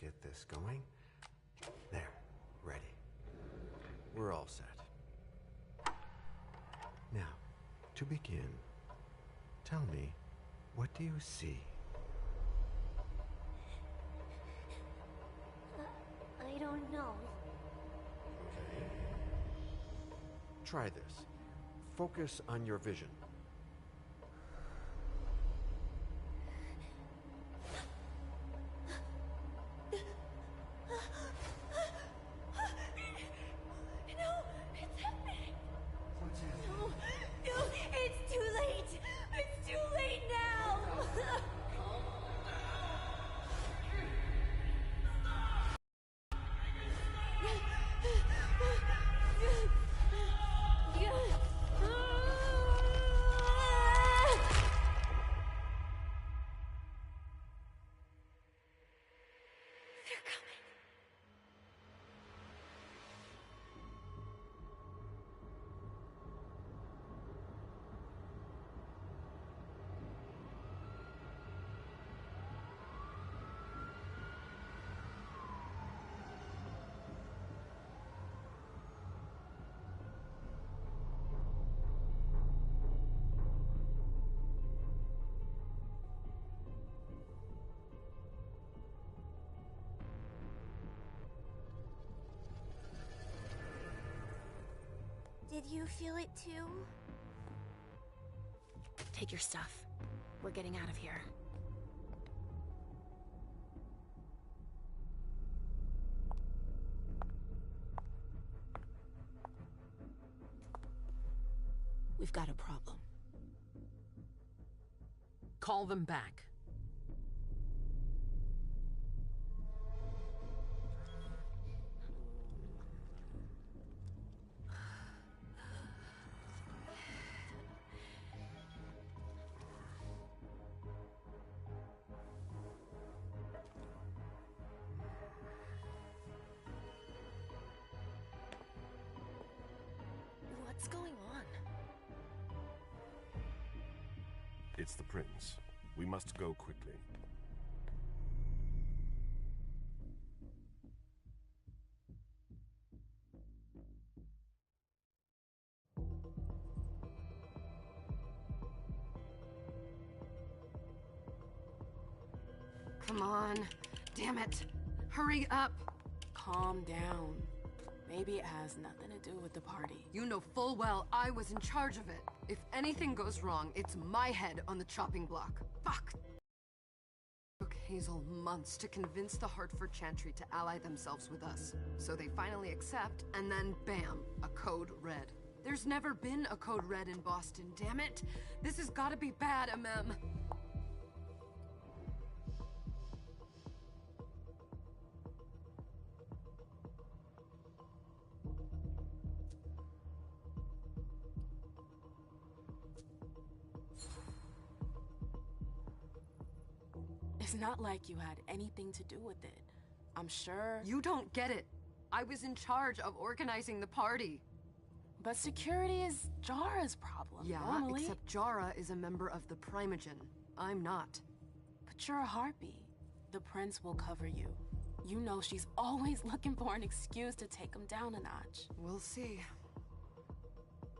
get this going. There, ready. We're all set. Now, to begin, tell me, what do you see? I don't know. Okay. Try this. Focus on your vision. Did you feel it too? Take your stuff. We're getting out of here. We've got a problem. Call them back. What's going on? It's the prince. We must go quickly. Come on. Damn it. Hurry up. Calm down. Maybe it has nothing to do with the party. You know full well I was in charge of it. If anything goes wrong, it's my head on the chopping block. Fuck! Took Hazel months to convince the Hartford Chantry to ally themselves with us. So they finally accept, and then bam, a code red. There's never been a code red in Boston, damn it! This has gotta be bad, MM. It's not like you had anything to do with it. I'm sure... You don't get it. I was in charge of organizing the party. But security is Jara's problem, Yeah, normally. except Jara is a member of the Primogen. I'm not. But you're a harpy. The prince will cover you. You know she's always looking for an excuse to take him down a notch. We'll see.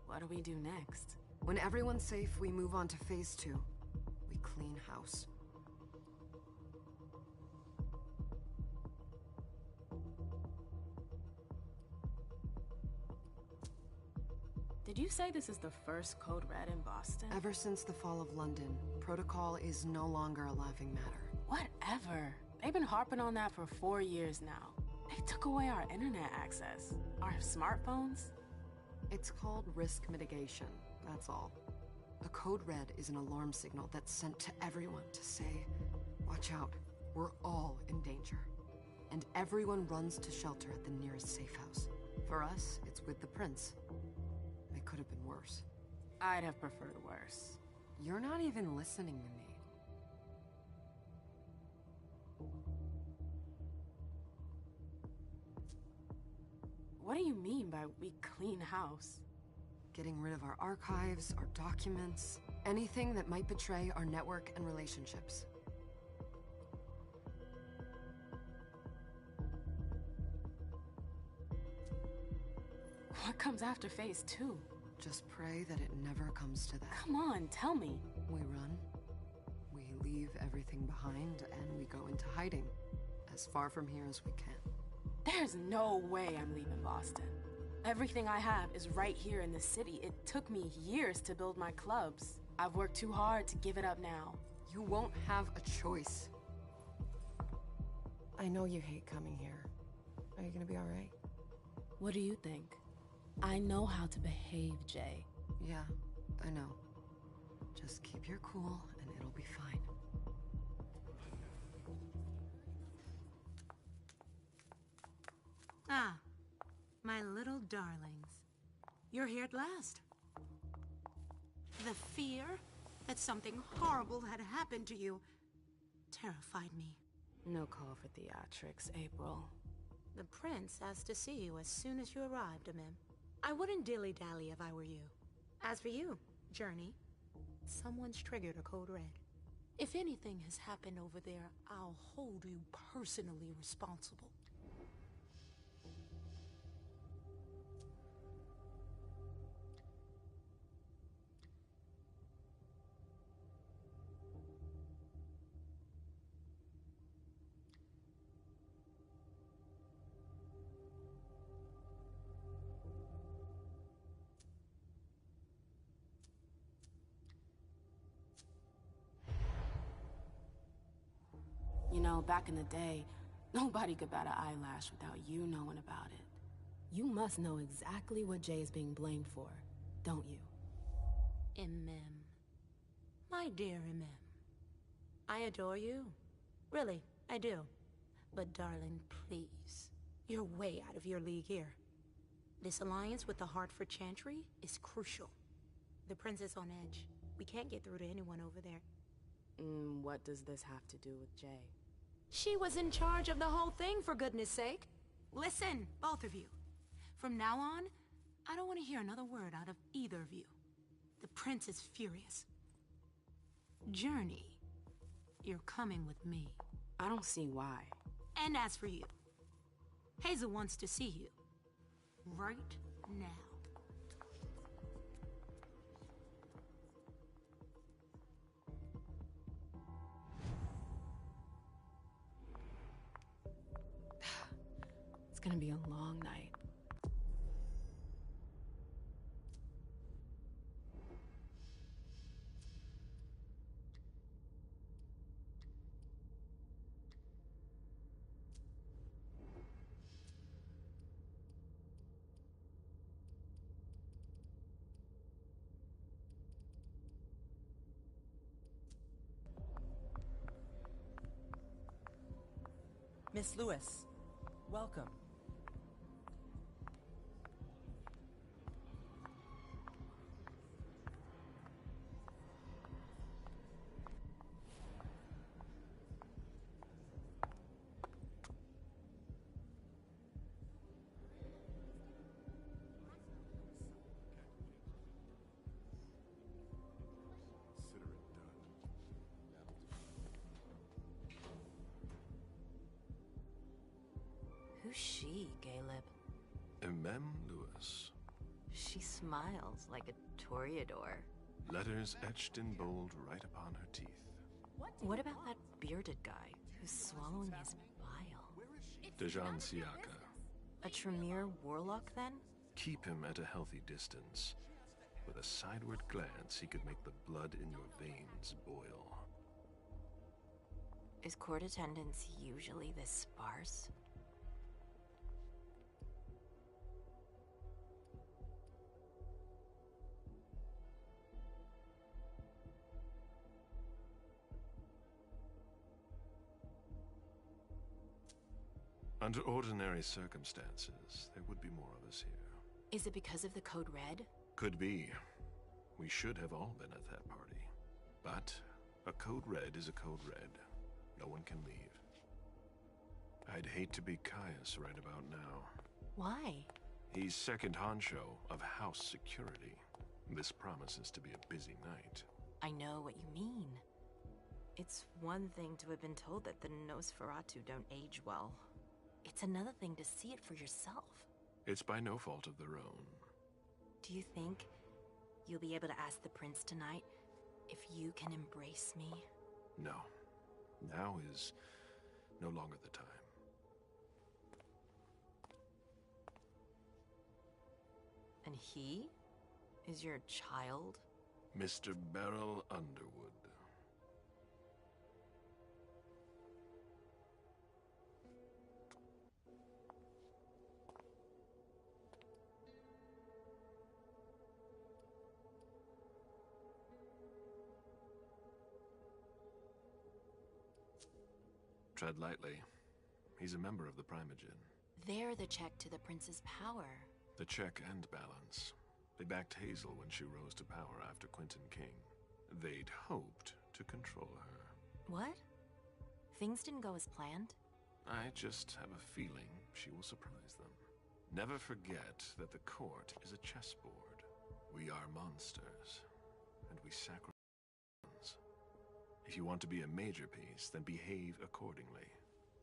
What do we do next? When everyone's safe, we move on to phase 2. We clean house. Did you say this is the first Code Red in Boston? Ever since the fall of London, protocol is no longer a laughing matter. Whatever. They've been harping on that for 4 years now. They took away our internet access. Our smartphones. It's called risk mitigation, that's all. A code red is an alarm signal that's sent to everyone to say, watch out, we're all in danger. And everyone runs to shelter at the nearest safe house. For us, it's with the prince. It could have been worse. I'd have preferred worse. You're not even listening to me. What do you mean by we clean house? Getting rid of our archives, our documents, anything that might betray our network and relationships. comes after phase 2? Just pray that it never comes to that. Come on, tell me. We run. We leave everything behind and we go into hiding. As far from here as we can. There's no way I'm leaving Boston. Everything I have is right here in the city. It took me years to build my clubs. I've worked too hard to give it up now. You won't have a choice. I know you hate coming here. Are you gonna be alright? What do you think? I know how to behave, Jay. Yeah, I know. Just keep your cool and it'll be fine. Ah, my little darlings. You're here at last. The fear that something horrible had happened to you terrified me. No call for theatrics, April. The prince asked to see you as soon as you arrived, Amim. I wouldn't dilly-dally if I were you. As for you, Journey, someone's triggered a code red. If anything has happened over there, I'll hold you personally responsible. You know, back in the day, nobody could bat an eyelash without you knowing about it. You must know exactly what Jay is being blamed for, don't you? Imem. My dear Imem. I adore you. Really, I do. But darling, please. You're way out of your league here. This alliance with the Hartford Chantry is crucial. The prince is on edge. We can't get through to anyone over there. What does this have to do with Jay? She was in charge of the whole thing, for goodness sake. Listen, both of you. From now on, I don't want to hear another word out of either of you. The prince is furious. Journey, you're coming with me. I don't see why. And as for you, Hazel wants to see you. Right now. It's gonna be a long night. Miss Lewis, welcome. Who's she, Caleb? Mem Lewis. She smiles like a toreador. Letters etched in bold right upon her teeth. What about that bearded guy who's swallowing his bile? Dejan Siaka. A Tremere warlock, then? Keep him at a healthy distance. With a sideward glance, he could make the blood in your veins boil. Is court attendance usually this sparse? Under ordinary circumstances, there would be more of us here. Is it because of the Code Red? Could be. We should have all been at that party. But a Code Red is a Code Red. No one can leave. I'd hate to be Caius right about now. Why? He's second honcho of house security. This promises to be a busy night. I know what you mean. It's one thing to have been told that the Nosferatu don't age well. It's another thing to see it for yourself. It's by no fault of their own. Do you think you'll be able to ask the prince tonight if you can embrace me? No. Now is no longer the time. And he is your child? Mr. Beryl Underwood. Tread lightly. He's a member of the Primogen. They're the check to the prince's power. The check and balance. They backed Hazel when she rose to power after Quentin King. They'd hoped to control her. What? Things didn't go as planned? I just have a feeling she will surprise them. Never forget that the court is a chessboard. We are monsters, and we sacrifice. If you want to be a major piece, then behave accordingly.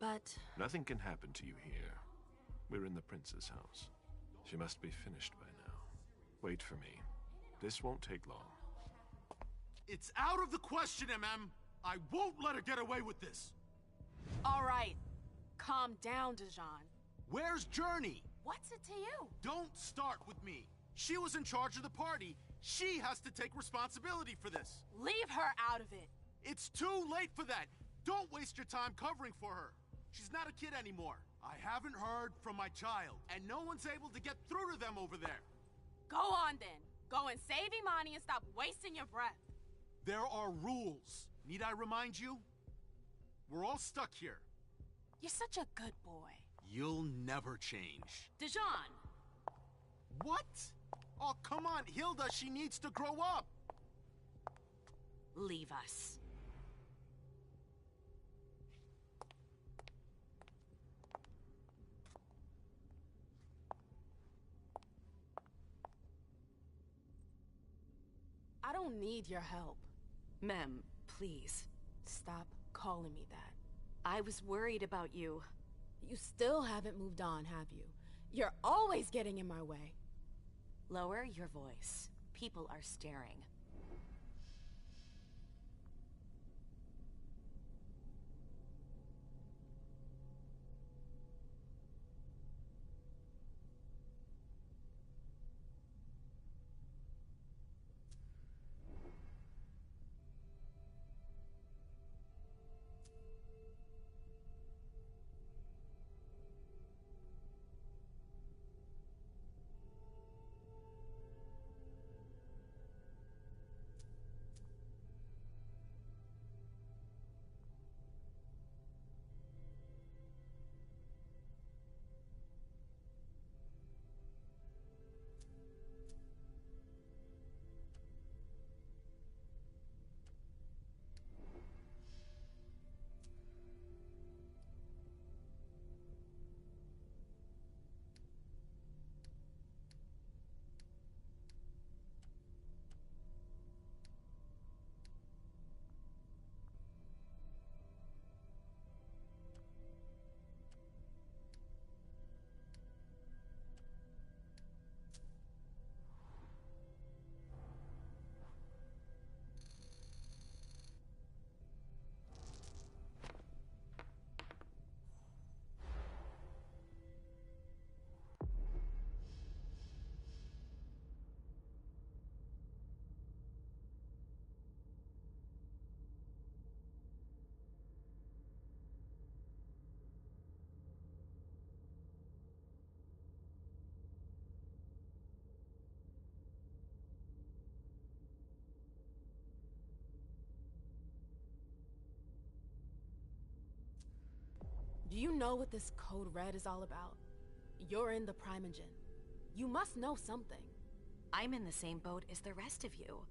But... Nothing can happen to you here. We're in the prince's house. She must be finished by now. Wait for me. This won't take long. It's out of the question, MM! I won't let her get away with this! All right. Calm down, Dijon. Where's Journey? What's it to you? Don't start with me. She was in charge of the party. She has to take responsibility for this. Leave her out of it. It's too late for that. Don't waste your time covering for her. She's not a kid anymore. I haven't heard from my child, and no one's able to get through to them over there. Go on then. Go and save Imani and stop wasting your breath. There are rules. Need I remind you? We're all stuck here. You're such a good boy. You'll never change. Dijon! What? Oh, come on, Hilda, she needs to grow up. Leave us. I don't need your help. Mem, please. Stop calling me that. I was worried about you. You still haven't moved on, have you? You're always getting in my way. Lower your voice. People are staring. Do you know what this Code Red is all about? You're in the Primogen. You must know something. I'm in the same boat as the rest of you.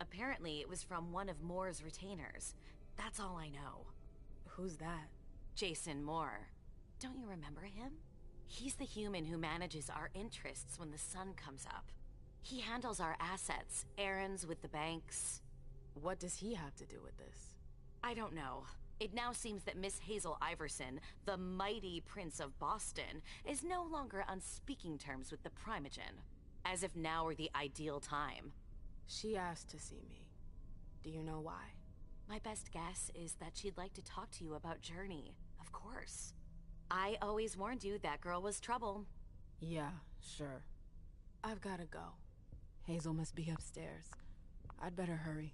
Apparently, it was from one of Moore's retainers. That's all I know. Who's that? Jason Moore. Don't you remember him? He's the human who manages our interests when the sun comes up. He handles our assets, errands with the banks. What does he have to do with this? I don't know. It now seems that Miss Hazel Iverson, the mighty Prince of Boston, is no longer on speaking terms with the Primogen. As if now were the ideal time. She asked to see me. Do you know why? My best guess is that she'd like to talk to you about Journey, of course. I always warned you that girl was trouble. Yeah, sure. I've gotta go. Hazel must be upstairs. I'd better hurry.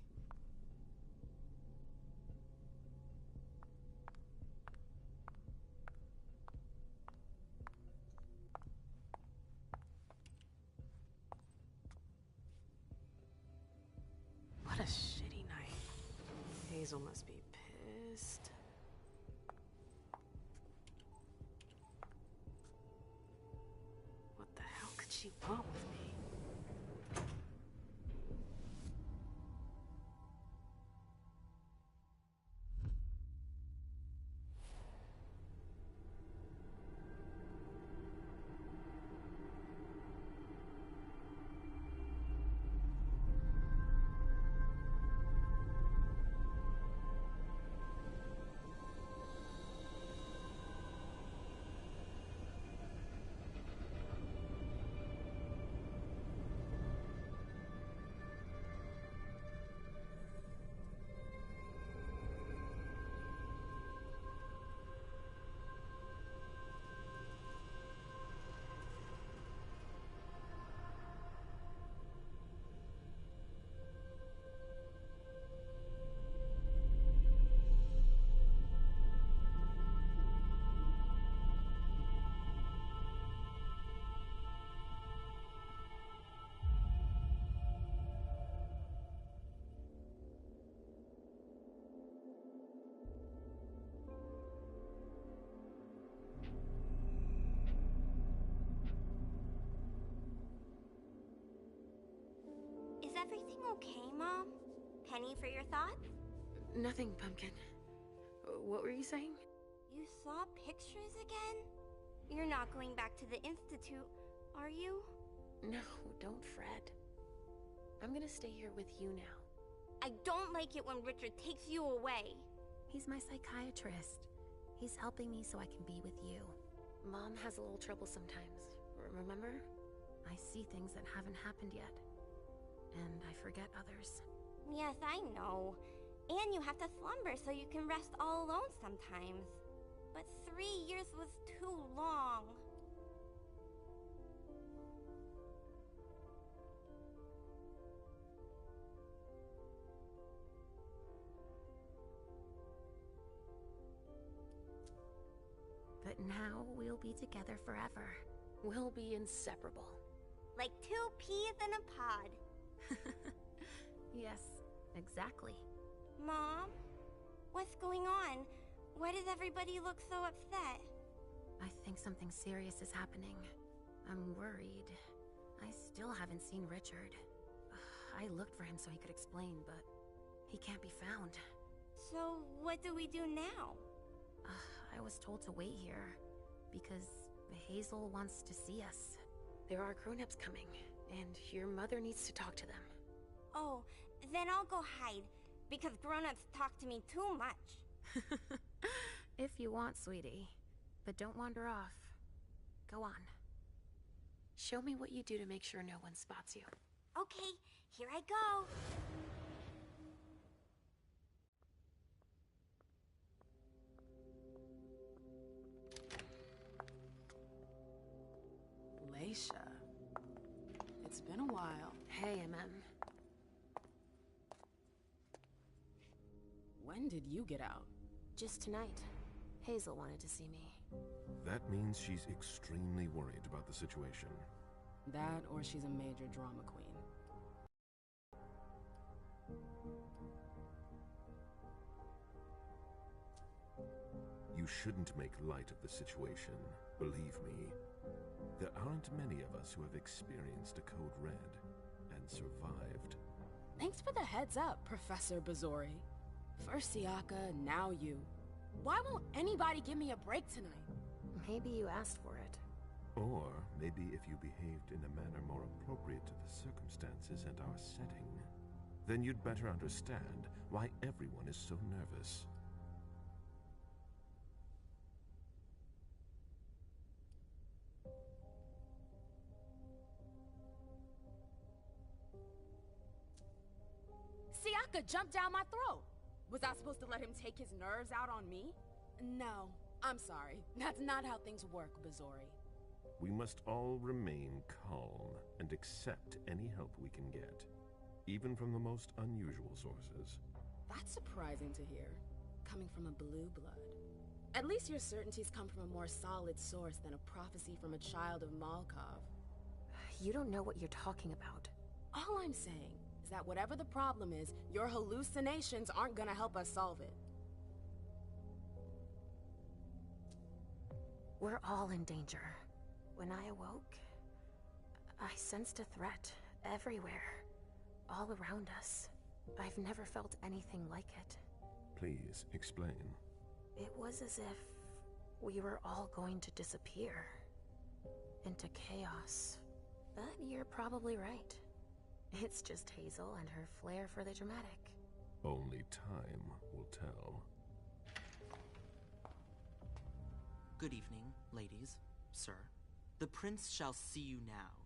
What a shitty night. Hazel must be pissed. What the hell could she want with me? Is everything okay, Mom? Penny for your thoughts? Nothing, Pumpkin. What were you saying? You saw pictures again? You're not going back to the Institute, are you? No, don't fret. I'm gonna stay here with you now. I don't like it when Richard takes you away. He's my psychiatrist. He's helping me so I can be with you. Mom has a little trouble sometimes, remember? I see things that haven't happened yet. And I forget others. Yes, I know. And you have to slumber so you can rest all alone sometimes. But 3 years was too long. But now we'll be together forever. We'll be inseparable. Like 2 peas in a pod. Yes, exactly. Mom? What's going on? Why does everybody look so upset? I think something serious is happening. I'm worried. I still haven't seen Richard. I looked for him so he could explain, but he can't be found. So, what do we do now? I was told to wait here, because Hazel wants to see us. There are grown-ups coming, and your mother needs to talk to them. Oh, then I'll go hide, because grown-ups talk to me too much. If you want, sweetie. But don't wander off. Go on. Show me what you do to make sure no one spots you. Okay, here I go. Leisha. It's been a while. Hey, MM. When did you get out? Just tonight. Hazel wanted to see me. That means she's extremely worried about the situation. That, or she's a major drama queen. You shouldn't make light of the situation. Believe me, there aren't many of us who have experienced a Code Red and survived. Thanks for the heads up, Professor Bazori. First Siaka, now you. Why won't anybody give me a break tonight? Maybe you asked for it. Or maybe if you behaved in a manner more appropriate to the circumstances and our setting, then you'd better understand why everyone is so nervous. a jump down my throat. Was I supposed to let him take his nerves out on me? No, I'm sorry. That's not how things work, Bazori. We must all remain calm and accept any help we can get, even from the most unusual sources. That's surprising to hear, coming from a blue blood. At least your certainties come from a more solid source than a prophecy from a child of Malkov. You don't know what you're talking about. All I'm saying is that whatever the problem is, your hallucinations aren't gonna help us solve it. We're all in danger. When I awoke, I sensed a threat everywhere, all around us. I've never felt anything like it. Please, explain. It was as if we were all going to disappear into chaos. But you're probably right. It's just Hazel and her flair for the dramatic. Only time will tell. Good evening, ladies, sir. The prince shall see you now.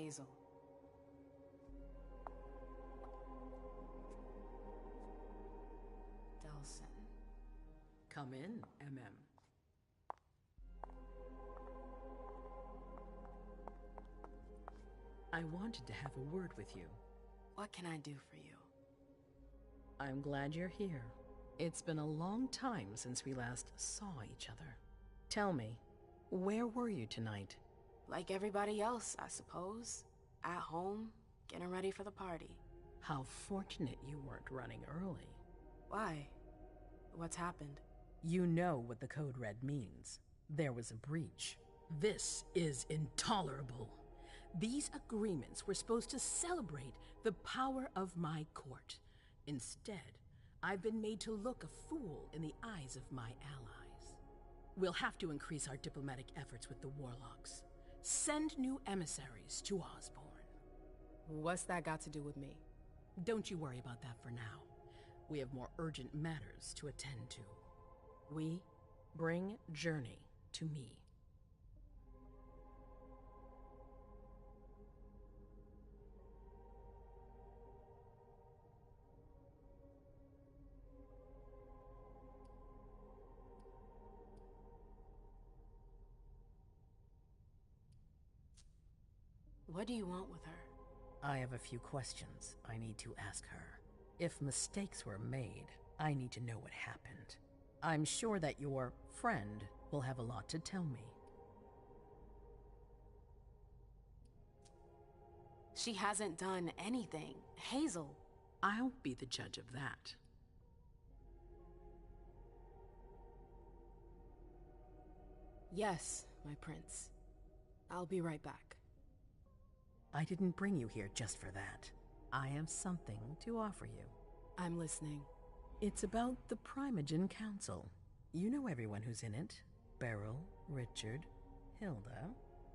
Hazel. Delson. Come in, MM. I wanted to have a word with you. What can I do for you? I'm glad you're here. It's been a long time since we last saw each other. Tell me, where were you tonight? Like everybody else, I suppose. At home, getting ready for the party. How fortunate you weren't running early. Why? What's happened? You know what the Code Red means. There was a breach. This is intolerable. These agreements were supposed to celebrate the power of my court. Instead, I've been made to look a fool in the eyes of my allies. We'll have to increase our diplomatic efforts with the Warlocks. Send new emissaries to Osborne. What's that got to do with me? Don't you worry about that for now. We have more urgent matters to attend to. We bring Journey to me. What do you want with her? I have a few questions I need to ask her. If mistakes were made, I need to know what happened. I'm sure that your friend will have a lot to tell me. She hasn't done anything. Hazel. I'll be the judge of that. Yes, my prince. I'll be right back. I didn't bring you here just for that. I have something to offer you. I'm listening. It's about the Primogen Council. You know everyone who's in it. Beryl, Richard, Hilda.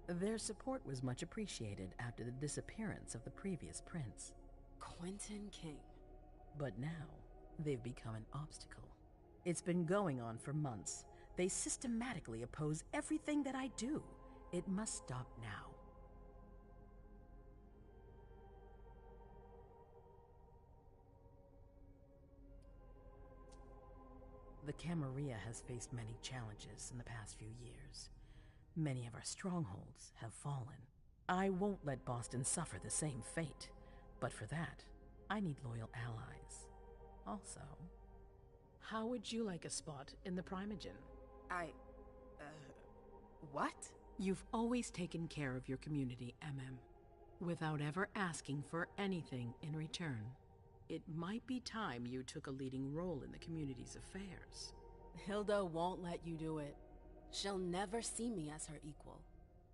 Their support was much appreciated after the disappearance of the previous prince. Quentin King. But now, they've become an obstacle. It's been going on for months. They systematically oppose everything that I do. It must stop now. The Camarilla has faced many challenges in the past few years. Many of our strongholds have fallen. I won't let Boston suffer the same fate, but for that, I need loyal allies. Also, how would you like a spot in the Primogen? What? You've always taken care of your community, MM, without ever asking for anything in return. It might be time you took a leading role in the community's affairs. Hilda won't let you do it. She'll never see me as her equal.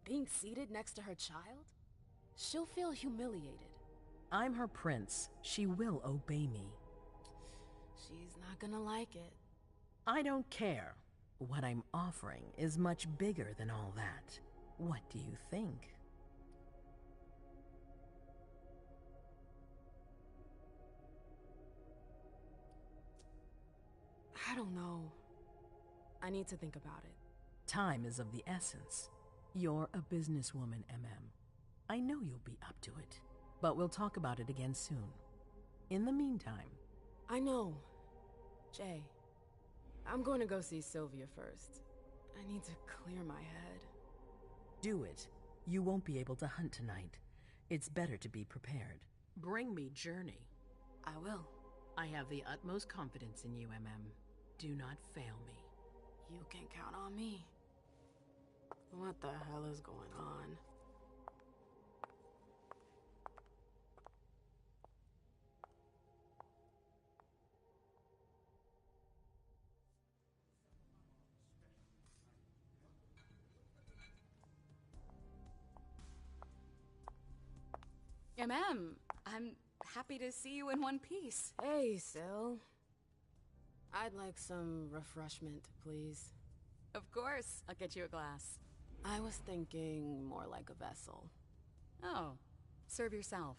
Being seated next to her child? She'll feel humiliated. I'm her prince. She will obey me. She's not gonna like it. I don't care. What I'm offering is much bigger than all that. What do you think? I don't know. I need to think about it. Time is of the essence. You're a businesswoman, MM. I know you'll be up to it. But we'll talk about it again soon. In the meantime... I know. Jay, I'm going to go see Sylvia first. I need to clear my head. Do it. You won't be able to hunt tonight. It's better to be prepared. Bring me Journey. I will. I have the utmost confidence in you, MM. Do not fail me. You can count on me. What the hell is going on? I'm happy to see you in one piece. Hey, Syl. I'd like some refreshment, please. Of course, I'll get you a glass. I was thinking more like a vessel. Oh, serve yourself.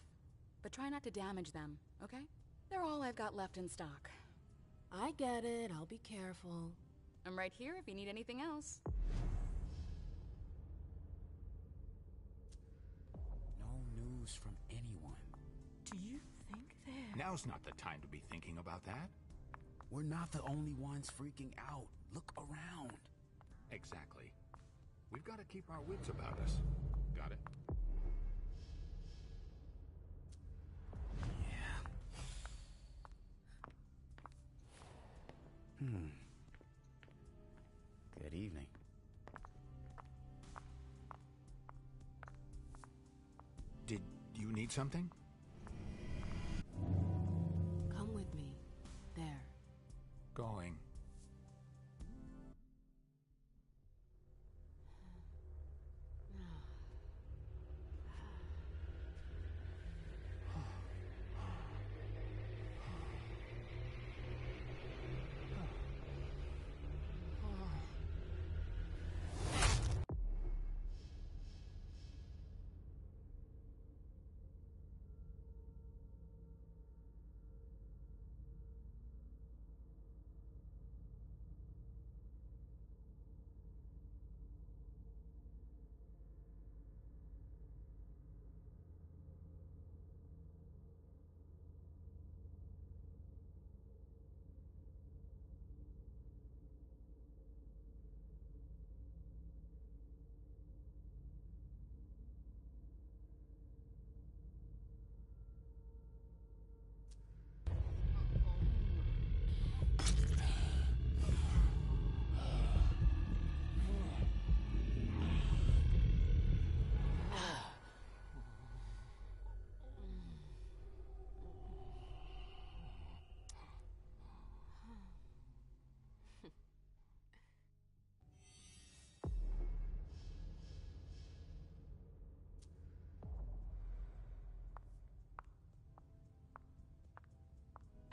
But try not to damage them, okay? They're all I've got left in stock. I get it, I'll be careful. I'm right here if you need anything else. No news from anyone. Do you think they're... Now's not the time to be thinking about that. We're not the only ones freaking out. Look around. Exactly. We've got to keep our wits about us. Got it? Good evening. Did you need something? Come with me. There. Going.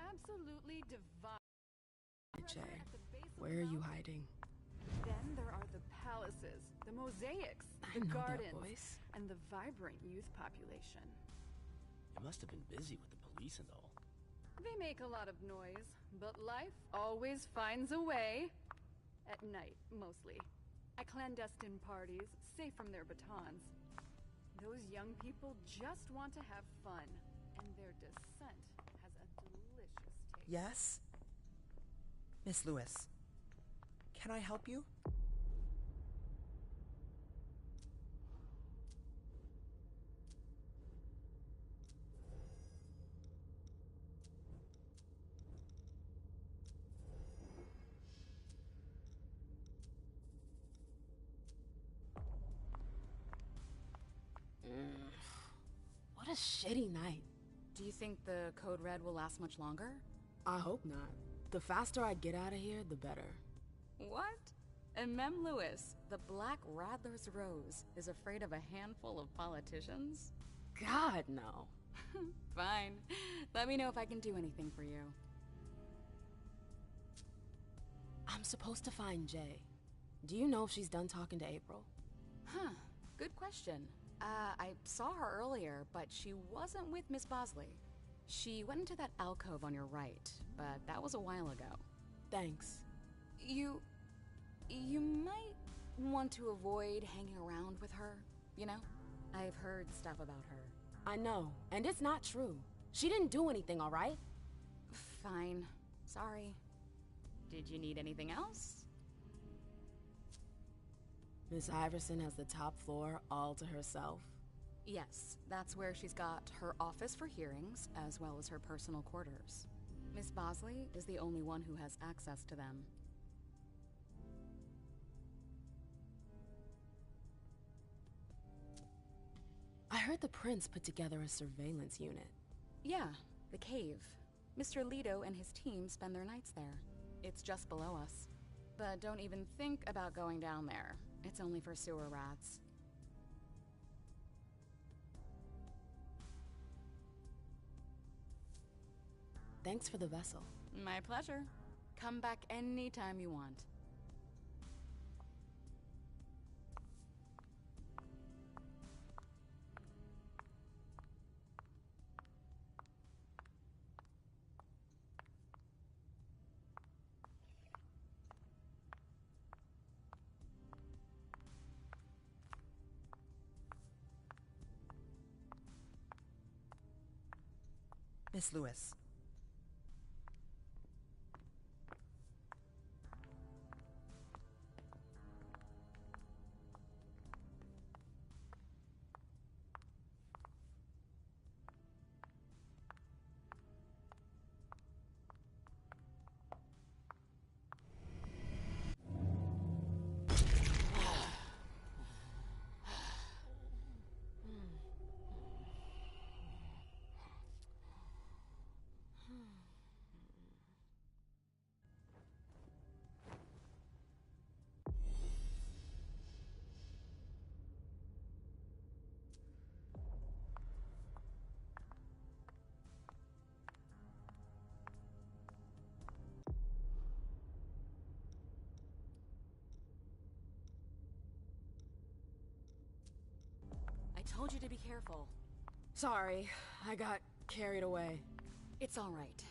Absolutely divine. Jay, where are you hiding? Then there are the palaces, the mosaics, I the know that gardens, voice. and the vibrant youth population. You must have been busy with the police and all. They make a lot of noise, but life always finds a way. At night, mostly. At clandestine parties, safe from their batons. Those young people just want to have fun, and their descent has a delicious taste. Yes? Miss Lewis, can I help you? What a shitty night. Do you think the Code Red will last much longer? I hope not. The faster I get out of here, the better. What? And Mem Lewis, the Black Rattler's Rose, is afraid of a handful of politicians? God, no. Fine. Let me know if I can do anything for you. I'm supposed to find Jay. Do you know if she's done talking to April? Huh. Good question. I saw her earlier, but she wasn't with Miss Bosley. She went into that alcove on your right, but that was a while ago. Thanks. You might want to avoid hanging around with her, you know? I've heard stuff about her. I know, and it's not true. She didn't do anything, all right? Fine. Sorry. Did you need anything else? Miss Iverson has the top floor all to herself? Yes, that's where she's got her office for hearings, as well as her personal quarters. Miss Bosley is the only one who has access to them. I heard the prince put together a surveillance unit. Yeah, the cave. Mr. Leto and his team spend their nights there. It's just below us. But don't even think about going down there. It's only for sewer rats. Thanks for the vessel. My pleasure. Come back anytime you want. Miss Lewis. I told you to be careful. Sorry, I got carried away. It's all right,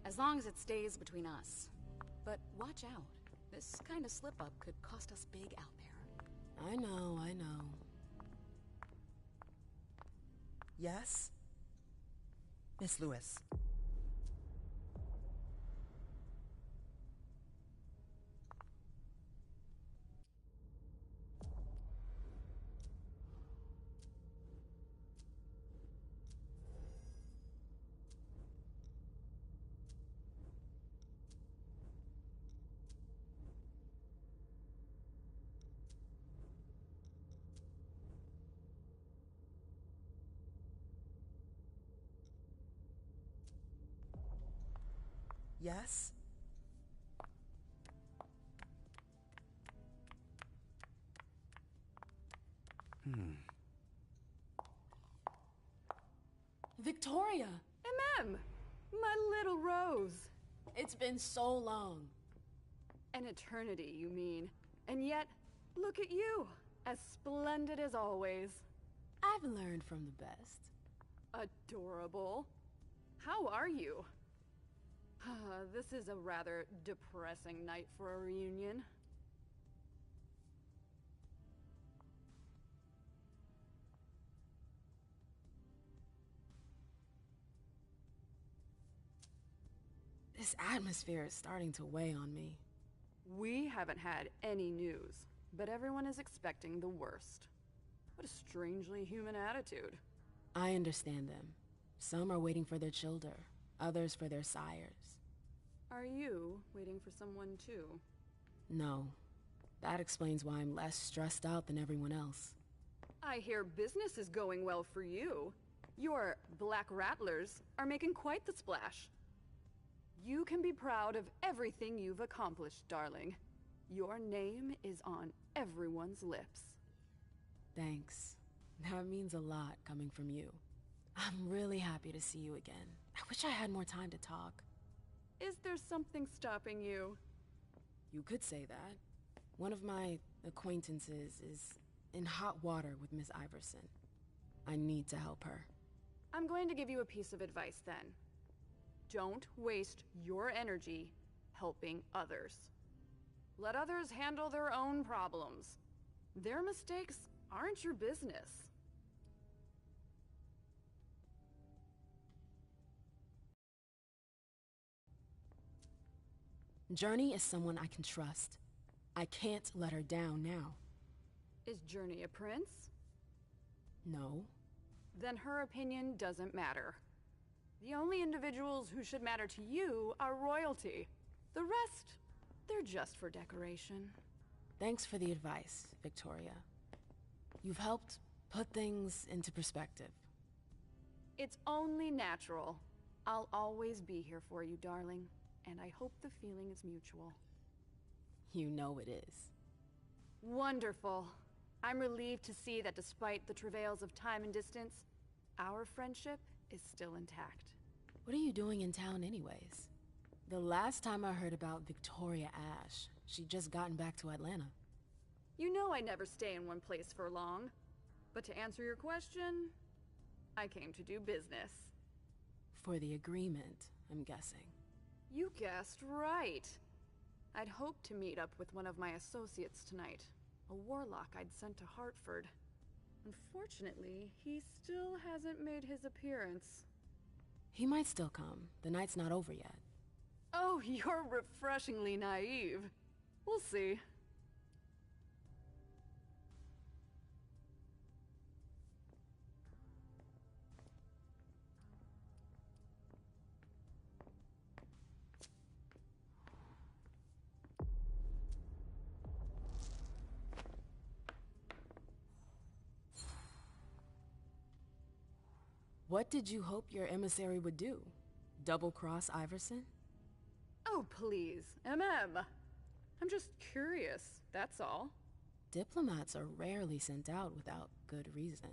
as long as it stays between us. But watch out. This kind of slip-up could cost us big out there. I know, I know. Yes? Miss Lewis. Yes? Victoria! MM! My little Rose! It's been so long. An eternity, you mean. And yet, look at you! As splendid as always. I've learned from the best. Adorable. How are you? This is a rather depressing night for a reunion. This atmosphere is starting to weigh on me. We haven't had any news, but everyone is expecting the worst. What a strangely human attitude. I understand them. Some are waiting for their children, others for their sires. Are you waiting for someone too? No. That explains why I'm less stressed out than everyone else. I hear business is going well for you. Your Black Rattlers are making quite the splash. You can be proud of everything you've accomplished, darling. Your name is on everyone's lips. Thanks. That means a lot coming from you. I'm really happy to see you again. I wish I had more time to talk. Is there something stopping you? You could say that. One of my acquaintances is in hot water with Miss Iverson. I need to help her. I'm going to give you a piece of advice then. Don't waste your energy helping others. Let others handle their own problems. Their mistakes aren't your business. Journey is someone I can trust. I can't let her down now. Is Journey a prince? No. Then her opinion doesn't matter. The only individuals who should matter to you are royalty. The rest, they're just for decoration. Thanks for the advice, Victoria. You've helped put things into perspective. It's only natural. I'll always be here for you, darling, and I hope the feeling is mutual. You know it is. Wonderful. I'm relieved to see that despite the travails of time and distance, our friendship is still intact. What are you doing in town anyways? The last time I heard about Victoria Ash, she'd just gotten back to Atlanta. You know I never stay in one place for long. But to answer your question, I came to do business. For the agreement, I'm guessing. You guessed right. I'd hoped to meet up with one of my associates tonight, a warlock I'd sent to Hartford. Unfortunately, he still hasn't made his appearance. He might still come. The night's not over yet. Oh, you're refreshingly naive. We'll see. What did you hope your emissary would do? Double-cross Iverson? Oh, please, I'm just curious, that's all. Diplomats are rarely sent out without good reason.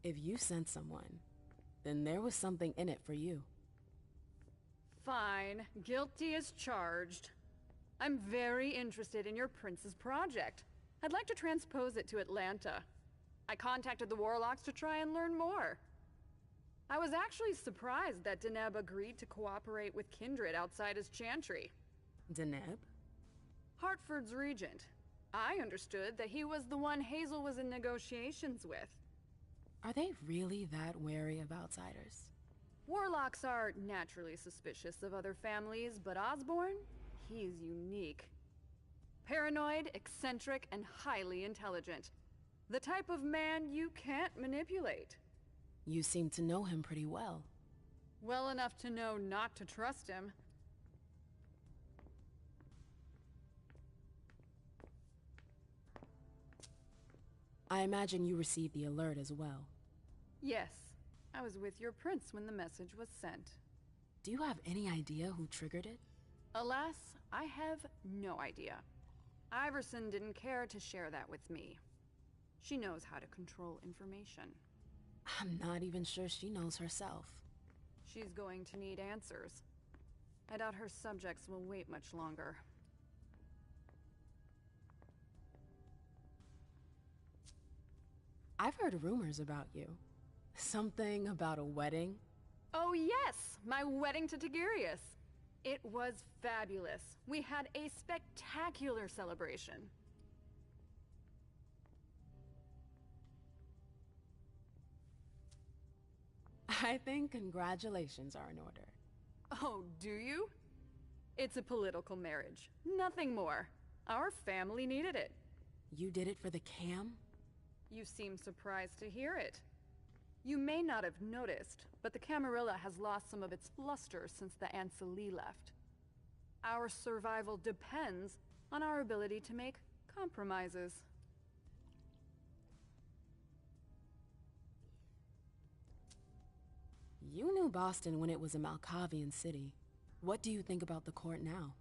If you sent someone, then there was something in it for you. Fine, guilty as charged. I'm very interested in your prince's project. I'd like to transpose it to Atlanta. I contacted the Warlocks to try and learn more. I was actually surprised that Deneb agreed to cooperate with Kindred outside his chantry. Deneb? Hartford's regent. I understood that he was the one Hazel was in negotiations with. Are they really that wary of outsiders? Warlocks are naturally suspicious of other families, but Osborne? He's unique. Paranoid, eccentric, and highly intelligent. The type of man you can't manipulate. You seem to know him pretty well. Well enough to know not to trust him. I imagine you received the alert as well. Yes, I was with your prince when the message was sent. Do you have any idea who triggered it? Alas, I have no idea. Iverson didn't care to share that with me. She knows how to control information. I'm not even sure she knows herself. She's going to need answers. I doubt her subjects will wait much longer. I've heard rumors about you. Something about a wedding? Oh yes! My wedding to Tigurius. It was fabulous. We had a spectacular celebration. I think congratulations are in order. Oh, do you? It's a political marriage. Nothing more. Our family needed it. You did it for the cam? You seem surprised to hear it. You may not have noticed, but the Camarilla has lost some of its luster since the Anceli left. Our survival depends on our ability to make compromises. You knew Boston when it was a Malkavian city. What do you think about the court now?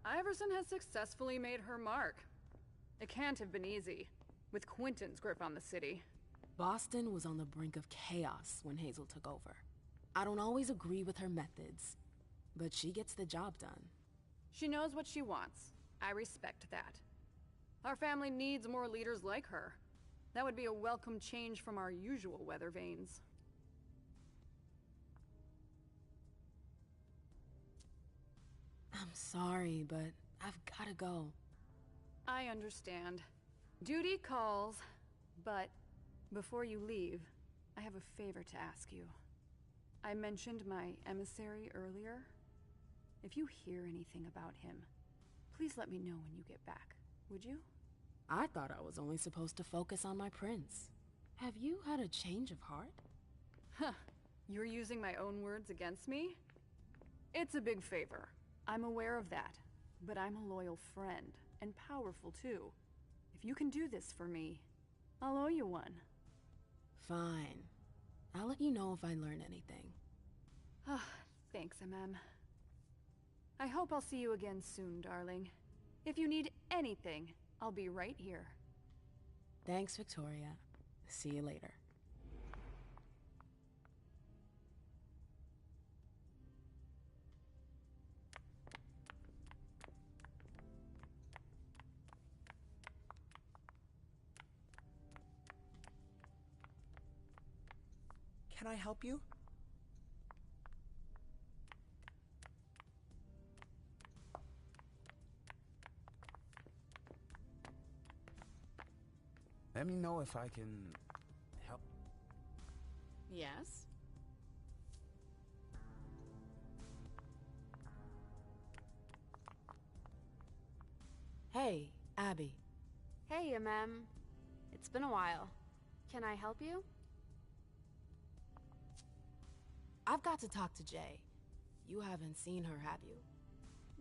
Iverson has successfully made her mark. It can't have been easy, with Quentin's grip on the city. Boston was on the brink of chaos when Hazel took over. I don't always agree with her methods, but she gets the job done. She knows what she wants. I respect that. Our family needs more leaders like her. That would be a welcome change from our usual weather vanes. I'm sorry, but I've gotta go. I understand. Duty calls, but before you leave, I have a favor to ask you. I mentioned my emissary earlier. If you hear anything about him, please let me know when you get back, would you? I thought I was only supposed to focus on my prince. Have you had a change of heart? Huh. You're using my own words against me? It's a big favor. I'm aware of that. But I'm a loyal friend, and powerful too. If you can do this for me, I'll owe you one. Fine. I'll let you know if I learn anything. Thanks, MM. I hope I'll see you again soon, darling. If you need anything, I'll be right here. Thanks, Victoria. See you later. Can I help you? Let me know if I can help. Yes? Hey, Abby. Hey, It's been a while. Can I help you? I've got to talk to Jay. You haven't seen her, have you?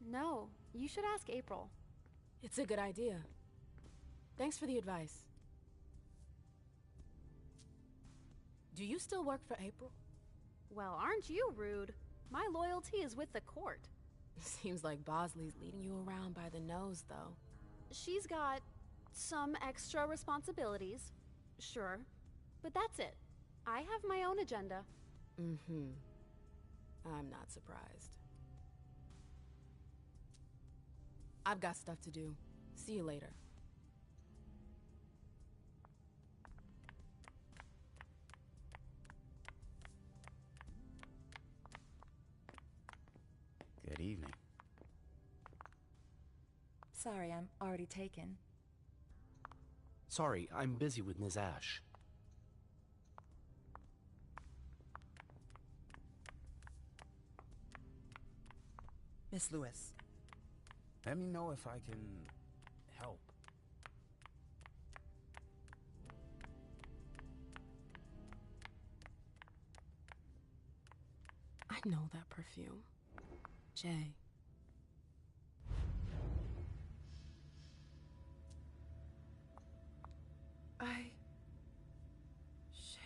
No, you should ask April. It's a good idea. Thanks for the advice. Do you still work for April? Well, aren't you rude? My loyalty is with the court. Seems like Bosley's leading you around by the nose, though. She's got some extra responsibilities, sure, but that's it. I have my own agenda. Mm-hmm. I'm not surprised. I've got stuff to do. See you later. Good evening. Sorry, I'm already taken. Sorry, I'm busy with Ms. Ash. Miss Lewis, let me know if I can help. I know that perfume. Jay. Shit.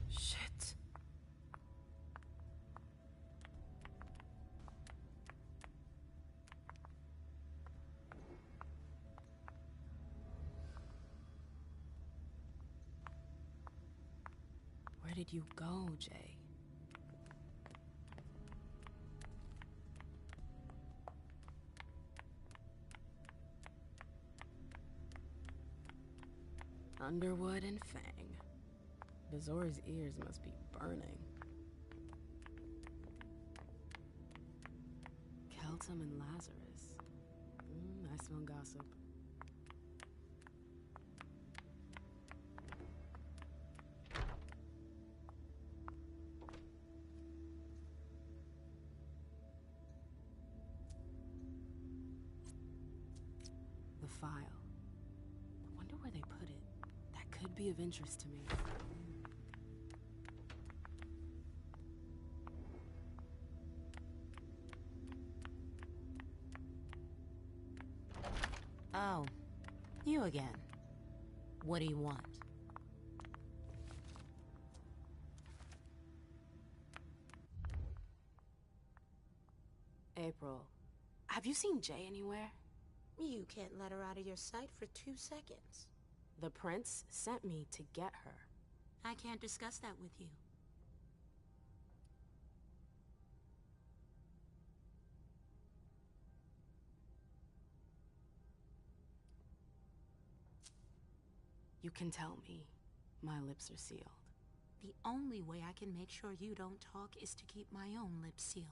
Shit. Where did you go, Jay? Underwood and Fang. Bazora's ears must be burning. Keltum and Lazarus. I smell gossip. The file. I wonder where they put it. That could be of interest to me. Oh, you again. What do you want? April, have you seen Jay anywhere? You can't let her out of your sight for 2 seconds. The prince sent me to get her. I can't discuss that with you. You can tell me. My lips are sealed. The only way I can make sure you don't talk is to keep my own lips sealed.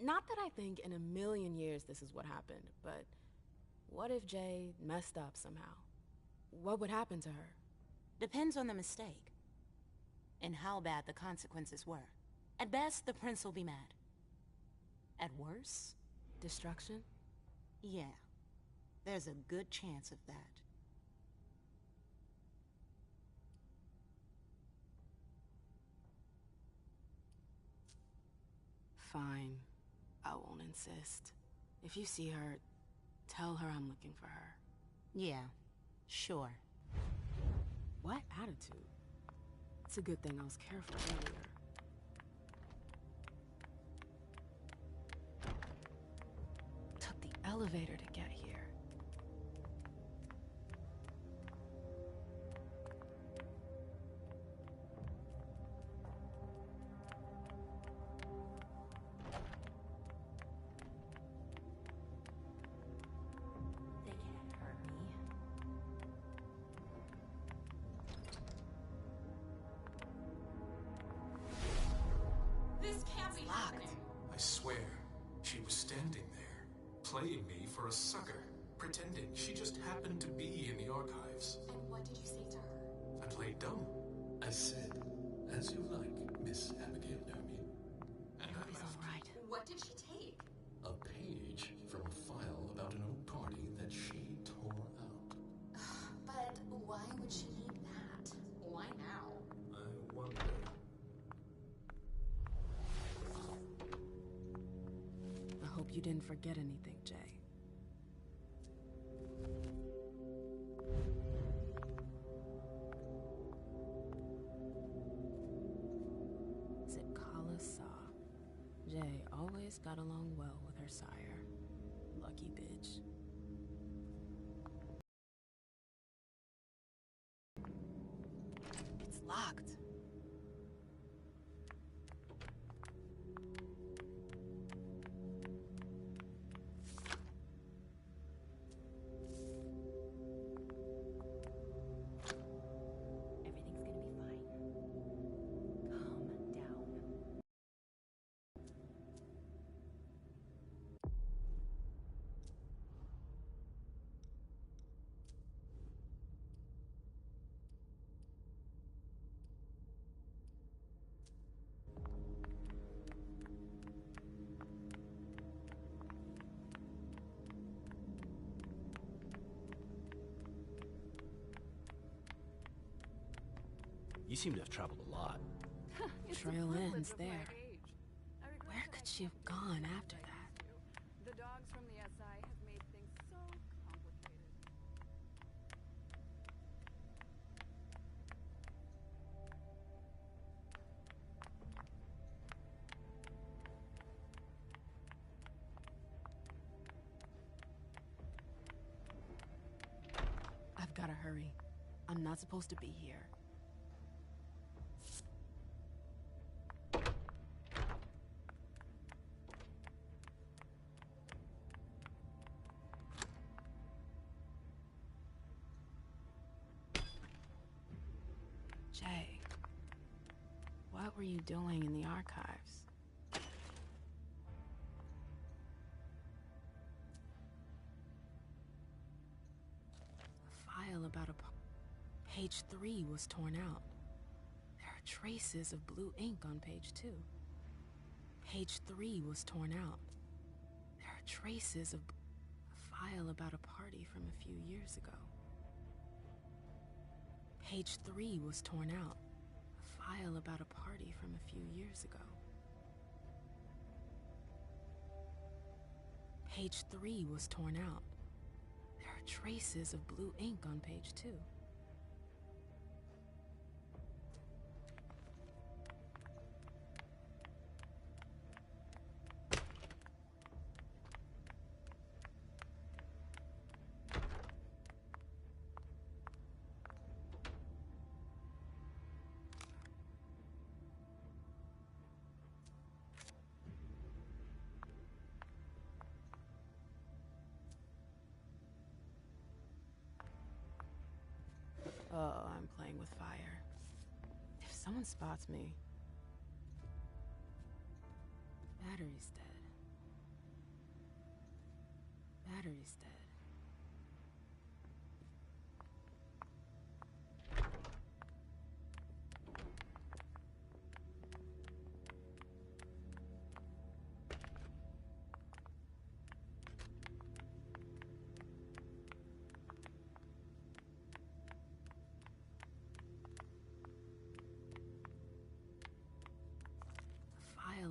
Not that I think in a million years this is what happened, but what if Jay messed up somehow? What would happen to her? Depends on the mistake. And how bad the consequences were. At best, the prince will be mad. At worst? Destruction? Yeah. There's a good chance of that. Fine. I won't insist. If you see her, tell her I'm looking for her. Yeah, sure. What attitude? It's a good thing I was careful earlier. Took the elevator to get here. They can't hurt me. This can't be happening. I swear, she was standing there, playing me for a sucker, pretending she just happened to be in the archives. And what What did you say to her? I played dumb. I said, as you like, Miss Abigail Naomi. And I left. Alright. What did she take? A page from a file about an old party that she tore out. But why would she need that? Why now? I wonder. I hope you didn't forget anything, Jay. Jay always got along well with her sire. Lucky bitch. It's locked. You seem to have traveled a lot. Trail ends there. Where could she have gone after that? The dogs from the SI have made things so complicated. I've gotta hurry. I'm not supposed to be here. Jay, what were you doing in the archives? A file about a... Page 3 was torn out. There are traces of blue ink on page 2. Page 3 was torn out. There are traces of... A file about a party from a few years ago. Page 3 was torn out. A file about a party from a few years ago. Page 3 was torn out. There are traces of blue ink on page 2. Oh, I'm playing with fire. If someone spots me... Battery's dead. Battery's dead.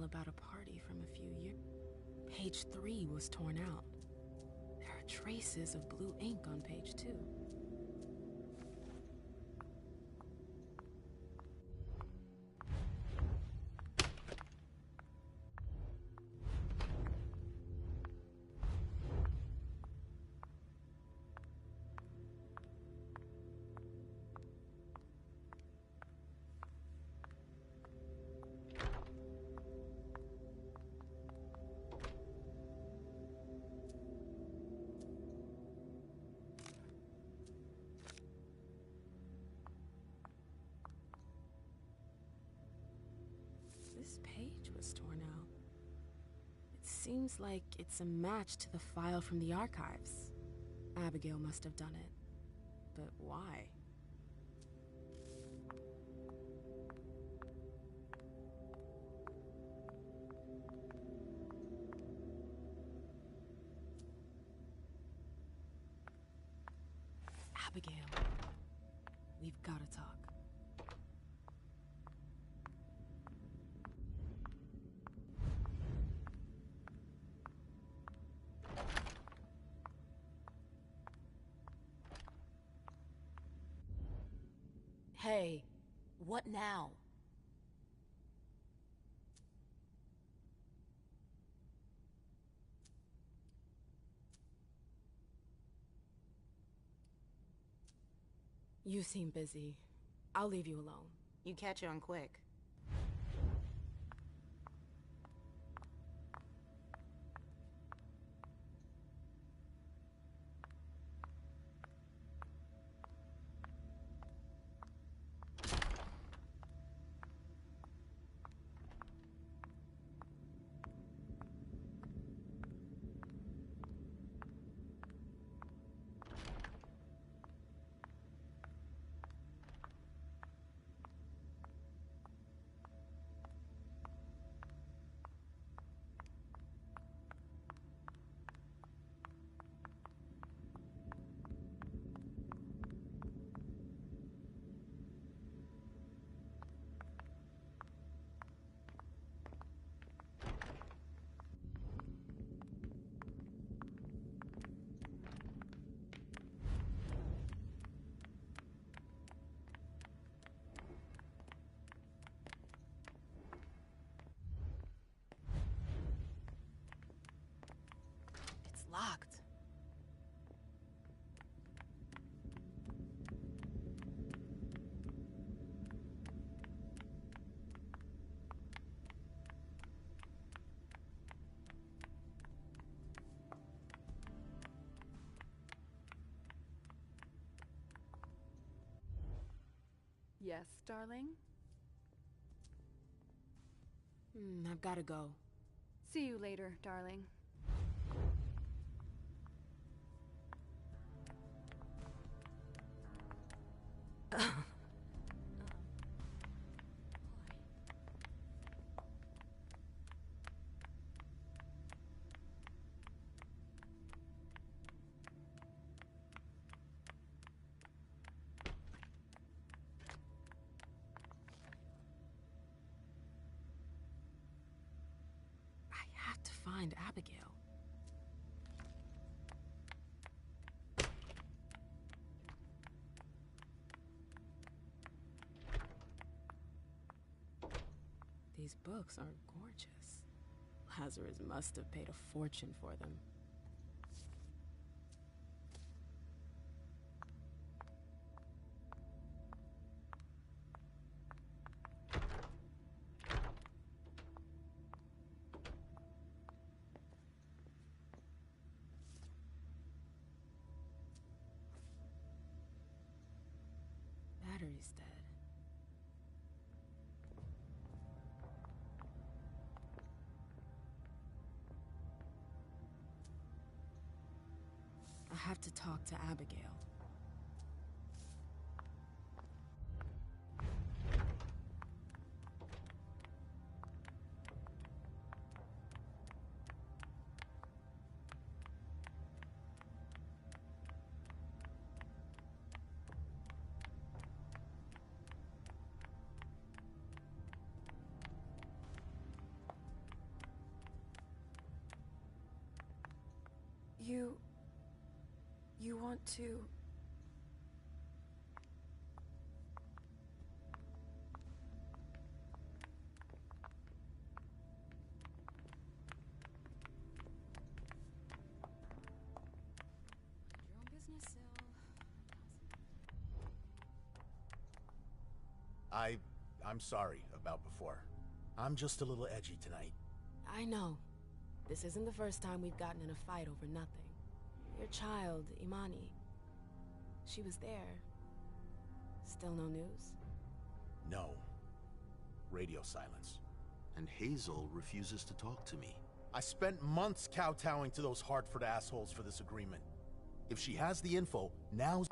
About a party from a few years. Page 3 was torn out. There are traces of blue ink on page 2. This page was torn out. It seems like it's a match to the file from the archives. Abigail must have done it. But why? Abigail, we've got to talk. Hey, what now? You seem busy. I'll leave you alone. You catch on quick. It's locked. Yes, darling? I've got to go. See you later, darling. I have to find Abigail. These books are gorgeous. Lazarus must have paid a fortune for them. Battery's dead. I have to talk to Abigail. You want to... Your own business, Sil. I'm sorry about before. I'm just a little edgy tonight. I know. This isn't the first time we've gotten in a fight over nothing. Your child, Imani. She was there. Still no news? No. Radio silence. And Hazel refuses to talk to me. I spent months kowtowing to those Hartford assholes for this agreement. If she has the info, now's